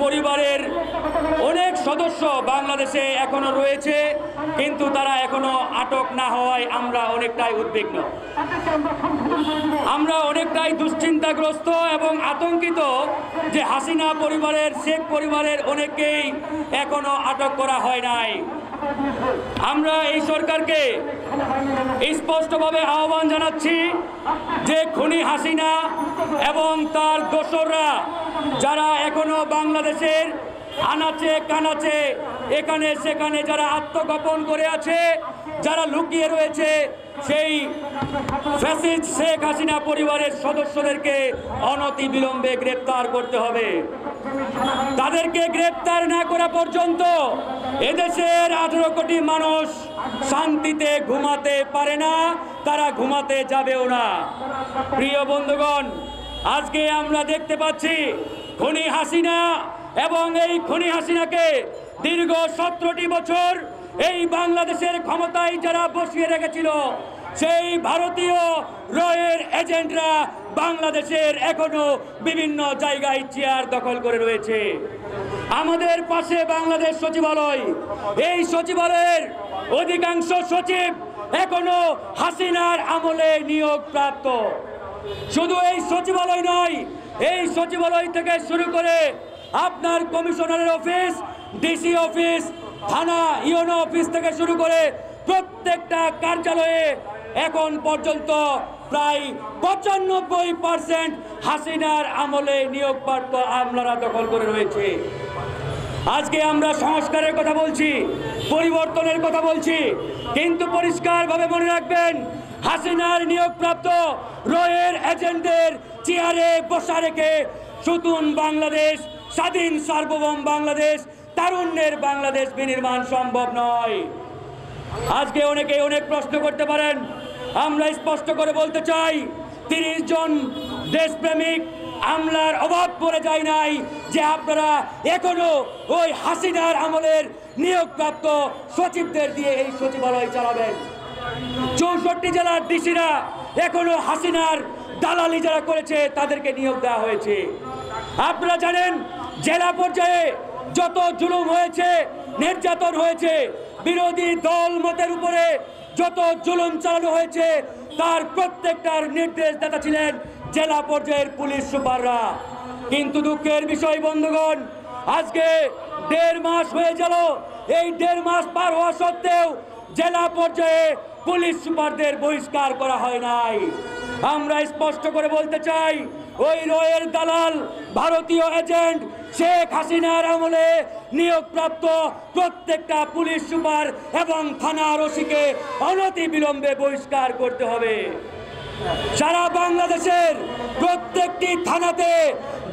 পরিবারের অনেক সদস্য বাংলাদেশে এখনো রয়েছে, কিন্তু তারা এখনো আটক না হওয়ায় আমরা অনেকটাই উদ্বিগ্ন। আমরা অনেকটাই দুশ্চিন্তাগ্রস্ত এবং আতঙ্কিত যে হাসিনা পরিবারের, শেখ পরিবারের অনেককেই এখনো আটক করা হয় নাই। আমরা এই সরকারকে স্পষ্টভাবে আহ্বান জানাচ্ছি যে খুনি হাসিনা এবং তার দোসররা যারা এখনো বাংলাদেশের আনাচে কানাচে এখানে সেখানে যারা আত্মগোপন করে আছে, যারা লুকিয়ে রয়েছে, সেই ফ্যাসিস্ট শেখ হাসিনা পরিবারের সদস্যদেরকে অনতিবিলম্বে গ্রেপ্তার করতে হবে। তাদেরকে গ্রেপ্তার না করা পর্যন্ত এদেশের 18 কোটি মানুষ শান্তিতে ঘুমাতে পারে না, তারা ঘুমাতে যাবেও না। প্রিয় বন্ধুগণ, আজকে আমরা দেখতে পাচ্ছি খুনি হাসিনা এবং এই খুনি হাসিনাকে দীর্ঘ 17টি বছর এই বাংলাদেশের ক্ষমতায় যারা বসিয়ে রেখেছিল, সেই ভারতীয় রয়ের এজেন্টরা বাংলাদেশের এখনো বিভিন্ন জায়গায় চেয়ার দখল করে রয়েছে। আমাদের পাশে বাংলাদেশ সচিবালয়, এই সচিবালয়ের অধিকাংশ সচিব এখনো হাসিনার আমলে নিয়োগ প্রাপ্ত। শুধু এই সচিবালয় নয়, এই সচিবালয় থেকে শুরু করে আপনার কমিশনারের অফিস, ডিসি অফিস, থানা, ইউনো অফিস থেকে শুরু করে প্রত্যেকটা কার্যালয়ে এখন পর্যন্ত প্রায় 95% হাসিনার আমলে নিয়োগপ্রাপ্ত আমলারা দখল করে রয়েছে। আজকে আমরা সংস্কারের কথা বলছি, পরিবর্তনের কথা বলছি, কিন্তু পরিষ্কারভাবে মনে রাখবেন, হাসিনার নিয়োগপ্রাপ্ত রয়ের এজেন্টদের চেয়ারে বসা রেখে নতুন বাংলাদেশ, স্বাধীন সার্বভৌম বাংলাদেশ, তারুণ্যের বাংলাদেশ বিনির্মাণ সম্ভব নয়। আজকে অনেকে অনেক প্রশ্ন করতে পারেন, আমরা স্পষ্ট করে বলতে চাই, 30 জন দেশপ্রেমিক আমলার অভাব পড়ে যায় নাই যে আপনারা এখনো ওই হাসিনার আমলের নিয়োগপ্রাপ্ত সচিবদের দিয়ে এই সচিবালয় চালাবেন। 64 জেলার ডিসিরা এখনো হাসিনার দালালি যারা করেছে তাদেরকে নিয়োগ দেওয়া হয়েছে। আপনারা জানেন, জেলা পর্যায়ে যত জুলুম হয়েছে, নির্যাতন হয়েছে, বিরোধী দল মতের উপরে যত জুলুম চালানো হয়েছে, তার প্রত্যেকটার নির্দেশদাতা ছিলেন জেলা পর্যায়ের পুলিশ সুপাররা। কিন্তু দুঃখের বিষয় বন্ধুগণ, আজকে 1.5 মাস হয়ে গেল, এই 1.5 মাস পার হওয়া সত্ত্বেও জেলা পর্যায়ে পুলিশ সুপারদের বহিষ্কার করা হয় নাই। আমরা স্পষ্ট করে বলতে চাই, ওই রয়ের দালাল, ভারতীয় এজেন্ট, শেখ হাসিনার আমলে নিয়োগপ্রাপ্ত প্রত্যেকটা পুলিশ সুপার এবং থানার ওসিকে অনতিবিলম্বে বহিষ্কার করতে হবে। সারা বাংলাদেশের প্রত্যেকটি থানাতে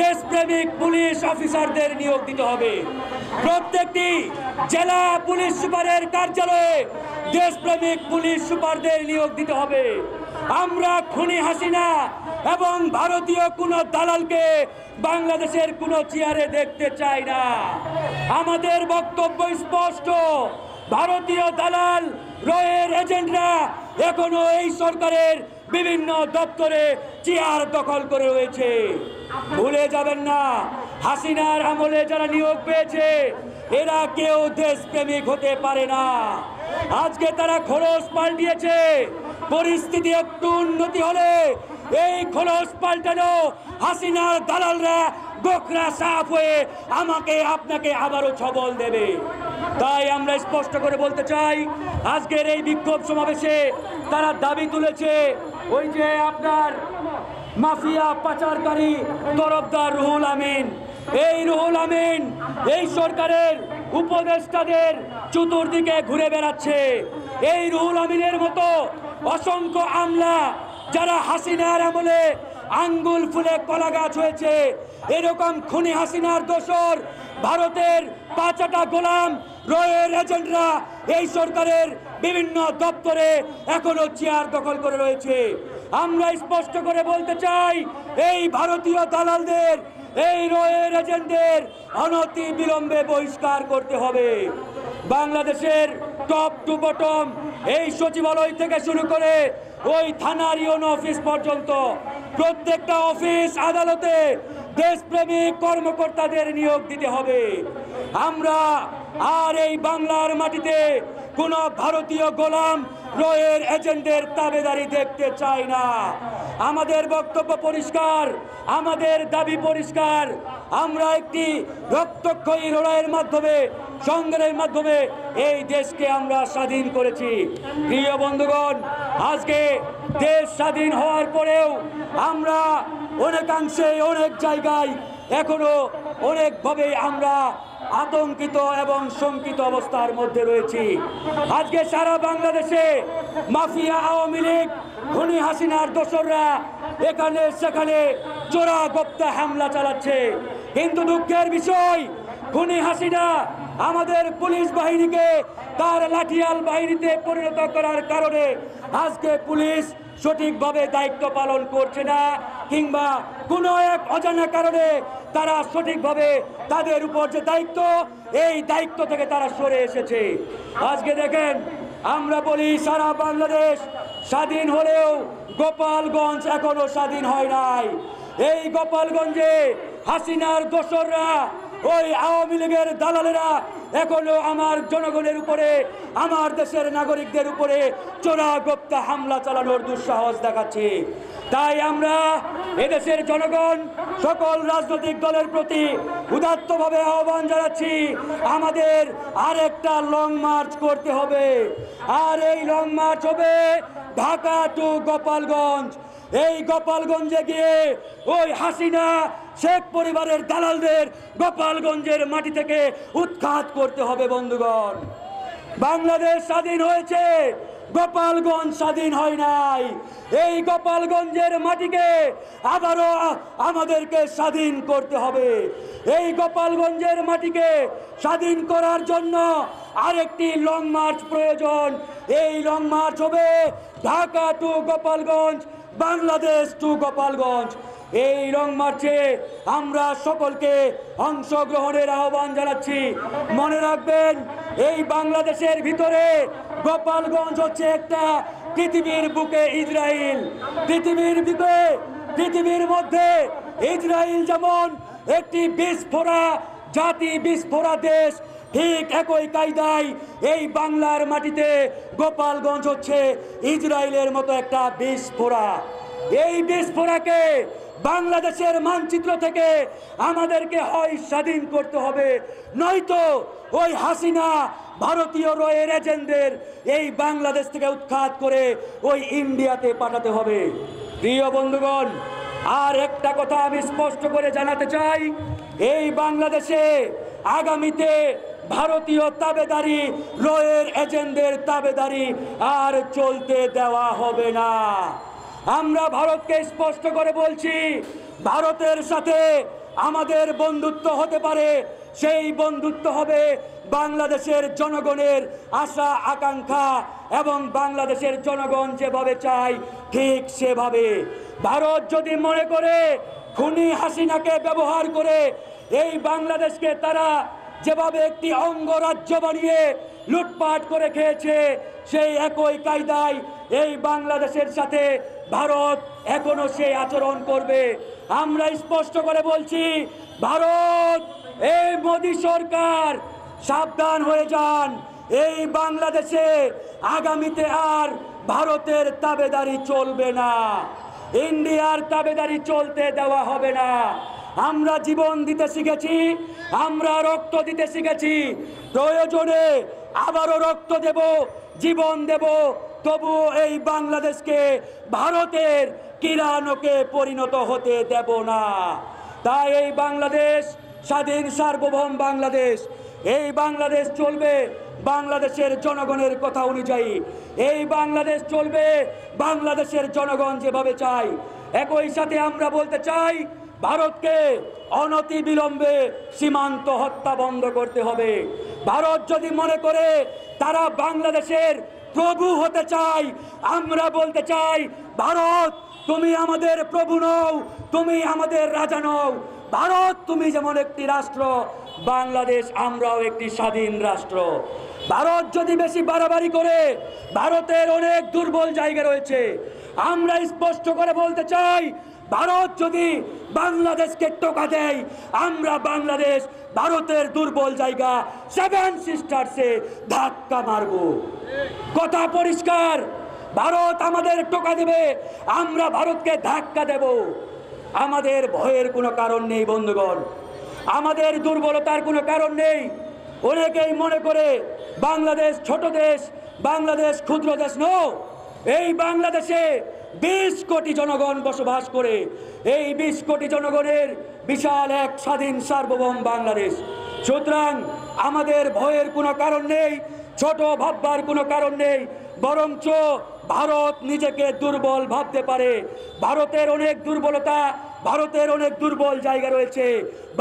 দেশপ্রেমিক পুলিশ অফিসারদের নিয়োগ দিতে হবে। প্রত্যেকটি জেলা পুলিশ সুপারের কার্যালয়ে দেশপ্রেমিক পুলিশ সুপারদের নিয়োগ দিতে হবে। আমরা খুনি হাসিনা এবং ভারতীয় কোনো দালালকে বাংলাদেশের কোনো চেয়ারে দেখতে চাই না। আমাদের বক্তব্য স্পষ্ট, ভারতীয় দালাল, রয়ের এজেন্টরা এখনো এই সরকারের বিভিন্ন দপ্তরে চেয়ার দখল করে রয়েছে। ভুলে যাবেন না, হাসিনার আমলে যারা নিয়োগ পেয়েছে এরা কেউ দেশপ্রেমিক হতে পারে না। আজকে তারা খোলস পাল্টিয়েছে। পরিস্থিতি একটু উন্নতি হলে এই খোলস পাল্টানো হাসিনার দালালরা গোখরা সাফ হয়ে আমাকে আপনাকে আবারও ছবল দেবে। তাই আমরা স্পষ্ট করে বলতে চাই, আজকের এই বিক্ষোভ সমাবেশে তারা দাবি তুলেছে, ওই যে আপনার মাফিয়া পাচারকারী তরফদার রুহুল আমিন, এই রুহুল আমিন এই সরকারের উপদেষ্টাদের চতুর্দিকে ঘুরে বেড়াচ্ছে। এই রুহুল আমিনের মতো অসংখ্য আমলা যারা হাসিনার আমলে আঙ্গুল ফুলে কলা গাছ হয়েছে, এরকম খুনি হাসিনার দোসর ভারতের 5টা গোলাম রয়ের এজেন্টরা এই সরকারের বিভিন্ন দপ্তরে এখনো চেয়ার দখল করে রয়েছে। আমরা স্পষ্ট করে বলতে চাই, এই ভারতীয় দালালদের, এই রয়ের এজেন্টদের অনতি বিলম্বে বহিষ্কার করতে হবে। বাংলাদেশের টপ টু বটম, এই সচিবালয় থেকে শুরু করে ওই থানার ইউনো অফিস পর্যন্ত প্রত্যেকটা অফিস আদালতে দেশপ্রেমিক কর্মকর্তাদের নিয়োগ দিতে হবে। আমরা আর এই বাংলার মাটিতে কোন ভারতীয় গোলাম রয়ের এজেন্টের তাবেদারি দেখতে চাই না। আমাদের বক্তব্য পরিষ্কার, আমাদের দাবি পরিষ্কার। আমরা একটি রক্তক্ষয়ী লড়াইয়ের মাধ্যমে, সংগ্রামের মাধ্যমে এই দেশকে আমরা স্বাধীন করেছি। প্রিয় বন্ধুগণ, আজকে দেশ স্বাধীন হওয়ার পরেও আমরা অনেকাংশে অনেক জায়গায় এখনো অনেকভাবে আমরা আতঙ্কিত এবং শঙ্কিত অবস্থার মধ্যে রয়েছি। আজকে সারা বাংলাদেশে মাফিয়া আওয়ামী লীগ, খুনি হাসিনার দোসররা এখানে সেখানে চোরা গোপ্তা হামলা চালাচ্ছে। কিন্তু দুঃখের বিষয়, খুনি হাসিনা আমাদের পুলিশ বাহিনীকে তার লাঠিয়াল বাহিনীতে পরিণত করার কারণে আজকে পুলিশ সঠিকভাবে দায়িত্ব পালন করছে না, কিংবা কোনো এক অজানা কারণে তারা সঠিকভাবে তাদের উপর যে দায়িত্ব, এই দায়িত্ব থেকে তারা সরে এসেছে। আজকে দেখেন, আমরা বলি সারা বাংলাদেশ স্বাধীন হলেও গোপালগঞ্জ এখনো স্বাধীন হয় নাই। এই গোপালগঞ্জে হাসিনার দোসররা, ওই আওয়ামী লীগের দালালেরা এখনো আমার জনগণের উপরে, আমার দেশের নাগরিকদের উপরে চোরা গোপ্তা হামলা চালানোর দুঃসাহস দেখাচ্ছে। তাই আমরা এদেশের জনগণ সকল রাজনৈতিক দলের প্রতি উদাত্তভাবে আহ্বান জানাচ্ছি, আমাদের আরেকটা লং মার্চ করতে হবে। আর এই লং মার্চ হবে ঢাকা টু গোপালগঞ্জ। এই গোপালগঞ্জে গিয়ে ওই হাসিনা শেখ পরিবারের দালালদের গোপালগঞ্জের মাটি থেকে উৎখাত করতে হবে। বন্ধুগণ, বাংলাদেশ স্বাধীন হয়েছে, গোপালগঞ্জ স্বাধীন হয় নাই। এই গোপালগঞ্জের মাটিকে আবারও আমাদেরকে স্বাধীন করতে হবে। এই গোপালগঞ্জের মাটিকে স্বাধীন করার জন্য আরেকটি লং মার্চ প্রয়োজন। এই লং মার্চ হবে ঢাকা টু গোপালগঞ্জ, বাংলাদেশ টু গোপালগঞ্জ। এই লং মার্চে আমরা সকলকে অংশগ্রহণের আহ্বান জানাচ্ছি। মনে রাখবেন, এই বাংলাদেশের ভিতরে গোপালগঞ্জ হচ্ছে একটা পৃথিবীর বুকে ইসরায়েল। পৃথিবীর মধ্যে ইসরায়েল যেমন একটি বিস্ফোরা জাতি, বিস্ফোরা দেশ, ঠিক একই কায়দায় এই বাংলার মাটিতে গোপালগঞ্জ হচ্ছে ইসরায়েলের মতো একটা বিস্ফোরা। এই বিস্ফোরাকে বাংলাদেশের মানচিত্র থেকে আমাদেরকে হয় স্বাধীন করতে হবে, নয়তো ওই হাসিনা ভারতীয় রয়ের এজেন্টদের এই বাংলাদেশ থেকে উৎখাত করে ওই ইন্ডিয়াতে পাঠাতে হবে। প্রিয় বন্ধুগণ, আর একটা কথা আমি স্পষ্ট করে জানাতে চাই, এই বাংলাদেশে আগামীতে ভারতীয় তাবেদারি, রয়ের এজেন্টদের তাবেদারি আর চলতে দেওয়া হবে না। আমরা ভারতকে স্পষ্ট করে বলছি, ভারতের সাথে আমাদের বন্ধুত্ব হতে পারে, সেই বন্ধুত্ব হবে বাংলাদেশের জনগণের আশা আকাঙ্ক্ষা এবং বাংলাদেশের জনগণ যেভাবে চায় ঠিক সেভাবে। ভারত যদি মনে করে খুনি হাসিনাকে ব্যবহার করে এই বাংলাদেশকে তারা যেভাবে একটি অঙ্গরাজ্য বানিয়ে লুটপাট করে খেয়েছে, সেই একই কায়দায় এই বাংলাদেশের সাথে ভারত এখনো সেই আচরণ করবে। আমরা স্পষ্ট করে বলছি, ভারত, এই মোদী সরকার সাবধান হয়ে যান। এই বাংলাদেশে আগামীতে আর ভারতের তাবেদারি চলবে না, ইন্ডিয়ার তাবেদারি চলতে দেওয়া হবে না। আমরা জীবন দিতে শিখেছি, আমরা রক্ত দিতে শিখেছি, প্রয়োজনে আবারও রক্ত দেব, জীবন দেব, তবু এই বাংলাদেশকে ভারতের কিরানকে পরিণত হতে দেব না। তাই এই বাংলাদেশ স্বাধীন সার্বভৌম বাংলাদেশ, এই বাংলাদেশ চলবে বাংলাদেশের জনগণের কথা অনুযায়ী। এই বাংলাদেশ চলবে বাংলাদেশের জনগণ যেভাবে চায়। একই সাথে আমরা বলতে চাই, ভারতকে অনতি বিলম্বে সীমান্ত হত্যা বন্ধ করতে হবে। ভারত যদি মনে করে তারা বাংলাদেশের প্রভু হতে চায়, আমরা বলতে চাই, ভারত, তুমি আমাদের প্রভু নও, তুমি আমাদের রাজা নও। ভারত, তুমি যেমন একটি রাষ্ট্র, বাংলাদেশ আমরাও একটি স্বাধীন রাষ্ট্র। ভারত যদি বেশি বাড়াবাড়ি করে, ভারতের অনেক দুর্বল জায়গা রয়েছে। আমরা স্পষ্ট করে বলতে চাই, ভারত যদি বাংলাদেশকে টোকা দেয়, আমরা বাংলাদেশ ভারতের দুর্বল জায়গা সেভেন সিস্টার্সে ধাক্কা মারব। কথা পরিষ্কার, ভারত আমাদের টোকা দেবে, আমরা ভারতকে ধাক্কা দেব। আমাদের ভয়ের কোনো কারণ নেই বন্ধুগণ, আমাদের দুর্বলতার কোনো কারণ নেই। অনেকেই মনে করে বাংলাদেশ ছোট দেশ, বাংলাদেশ ক্ষুদ্র দেশ। নো, এই বাংলাদেশে 20 কোটি জনগণ বসবাস করে। এই 20 কোটি জনগণের বিশাল এক স্বাধীন সার্বভৌম বাংলাদেশ। সুতরাং আমাদের ভয়ের কোনো কারণ নেই, ছোট ভাববার কোনো কারণ নেই। বরঞ্চ ভারত নিজেকে দুর্বল ভাবতে পারে। ভারতের অনেক দুর্বলতা, ভারতের অনেক দুর্বল জায়গা রয়েছে,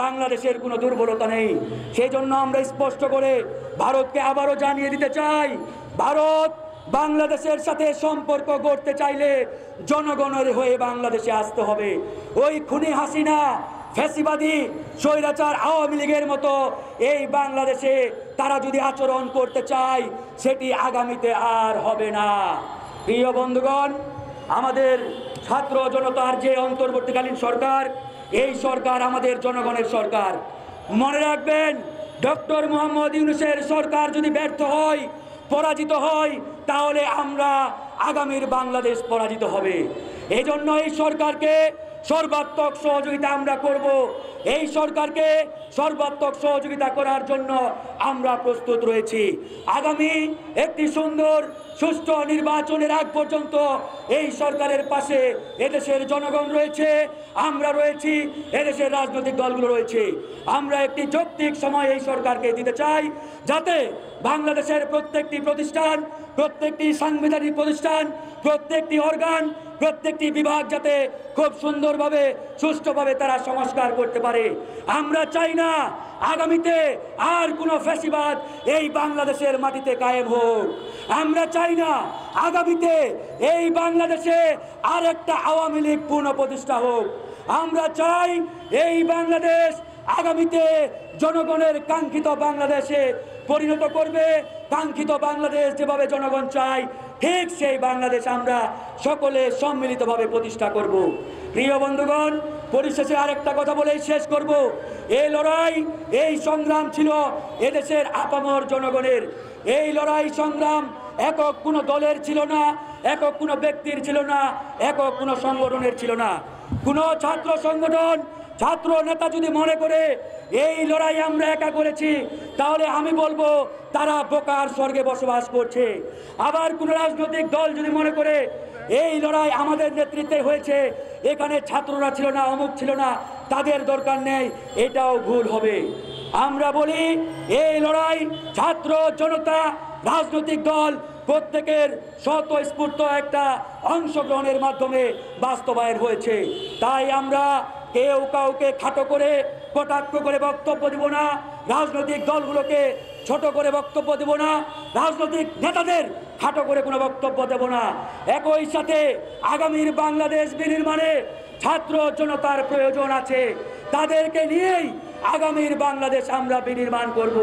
বাংলাদেশের কোনো দুর্বলতা নেই। সেই জন্য আমরা স্পষ্ট করে ভারতকে আবারও জানিয়ে দিতে চাই, ভারত বাংলাদেশের সাথে সম্পর্ক গড়তে চাইলে জনগণের হয়ে বাংলাদেশে আসতে হবে। ওই খুনি হাসিনা, ফ্যাসিবাদী স্বৈরাচার আওয়ামী লীগের মতো এই বাংলাদেশে তারা যদি আচরণ করতে চায়, সেটি আগামীতে আর হবে না। প্রিয় বন্ধুগণ, আমাদের ছাত্র জনতার যে অন্তর্বর্তীকালীন সরকার, এই সরকার আমাদের জনগণের সরকার। মনে রাখবেন, ডক্টর মোহাম্মদ ইউনূসের সরকার যদি ব্যর্থ হয়, পরাজিত হয়, তাহলে আমরা আগামীর বাংলাদেশ পরাজিত হবে। এই জন্য এই সরকারকে সর্বাত্মক সহযোগিতা আমরা করব। এই সরকারকে সর্বাত্মক সহযোগিতা করার জন্য আমরা প্রস্তুত রয়েছি। আগামী একটি সুন্দর সুষ্ঠু নির্বাচনের আগ পর্যন্ত এই সরকারের পাশে এদেশের জনগণ রয়েছে, আমরা রয়েছি, এদেশের রাজনৈতিক দলগুলো রয়েছে। আমরা একটি যৌক্তিক সময় এই সরকারকে দিতে চাই, যাতে বাংলাদেশের প্রত্যেকটি প্রতিষ্ঠান, প্রত্যেকটি সাংবিধানিক প্রতিষ্ঠান, প্রত্যেকটি অর্গান, প্রত্যেকটি বিভাগ যাতে খুব সুন্দরভাবে সুষ্ঠুভাবে তারা সংস্কার করতে পারে। আমরা চাই না আগামীতে আর কোনো ফ্যাসিবাদ এই বাংলাদেশের মাটিতে কায়েম হোক। আমরা চাই না আগামীতে এই বাংলাদেশে আর একটা আওয়ামী লীগ পুনঃপ্রতিষ্ঠা হোক। আমরা চাই এই বাংলাদেশ আগামীতে জনগণের কাঙ্ক্ষিত বাংলাদেশে পরিণত করবে। কাঙ্ক্ষিত বাংলাদেশ যেভাবে জনগণ চায়, ঠিক সেই বাংলাদেশ আমরা সকলে সম্মিলিতভাবে প্রতিষ্ঠা করব। প্রিয় বন্ধুগণ, পরিশেষে আরেকটা কথা বলেই শেষ করব। এই লড়াই, এই সংগ্রাম ছিল এদেশের আপামর জনগণের। এই লড়াই সংগ্রাম একক কোনো দলের ছিল না, একক কোনো ব্যক্তির ছিল না, একক কোনো সংগঠনের ছিল না। কোনো ছাত্র সংগঠন, ছাত্র নেতা যদি মনে করে এই লড়াই আমরা একা করেছি, তাহলে আমি বলবো তারা বোকার স্বর্গে বসবাস করছে। আবার কোনো রাজনৈতিক দল যদি মনে করে এই লড়াই আমাদের নেতৃত্বে হয়েছে, এখানে ছাত্ররা ছিল না, অমুক ছিল না, তাদের দরকার নেই, এটাও ভুল হবে। আমরা বলি এই লড়াই ছাত্র জনতা, রাজনৈতিক দল প্রত্যেকের স্বতঃস্ফূর্ত একটা অংশগ্রহণের মাধ্যমে বাস্তবায়ন হয়েছে। তাই আমরা কেউ কাউকে খাটো করে কটাক্ষ করে বক্তব্য দিব না, রাজনৈতিক দলগুলোকে ছোট করে বক্তব্য দেব না, রাজনৈতিক নেতাদের খাটো করে কোনো বক্তব্য দেব না। একই সাথে আগামীর বাংলাদেশ বিনির্মাণে ছাত্র জনতার প্রয়োজন আছে, তাদেরকে নিয়েই আগামীর বাংলাদেশ আমরা বিনির্মাণ করব।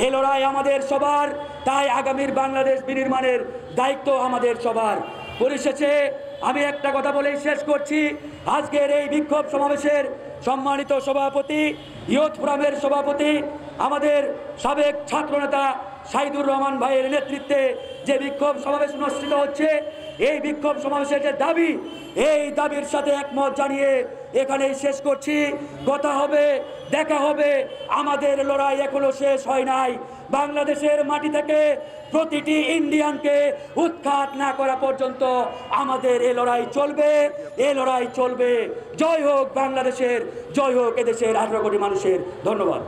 এই লড়াই আমাদের সবার, তাই আগামীর বাংলাদেশ বিনির্মাণের দায়িত্ব আমাদের সবার। পরিশেষে আমি একটা কথা বলেই শেষ করছি। আজকের এই বিক্ষোভ সমাবেশের সম্মানিত সভাপতি, ইয়ুথ ফোরামের সভাপতি, আমাদের সাবেক ছাত্রনেতা সাইদুর রহমান ভাইয়ের নেতৃত্বে যে বিক্ষোভ সমাবেশ অনুষ্ঠিত হচ্ছে, এই বিক্ষোভ সমাবেশের যে দাবি, এই দাবির সাথে একমত জানিয়ে এখানেই শেষ করছি। কথা হবে, দেখা হবে। আমাদের লড়াই এখনো শেষ হয় নাই। বাংলাদেশের মাটি থেকে প্রতিটি ইন্ডিয়ানকে উৎখাত না করা পর্যন্ত আমাদের এই লড়াই চলবে, এই লড়াই চলবে। জয় হোক বাংলাদেশের, জয় হোক এদেশের 18 কোটি মানুষের। ধন্যবাদ।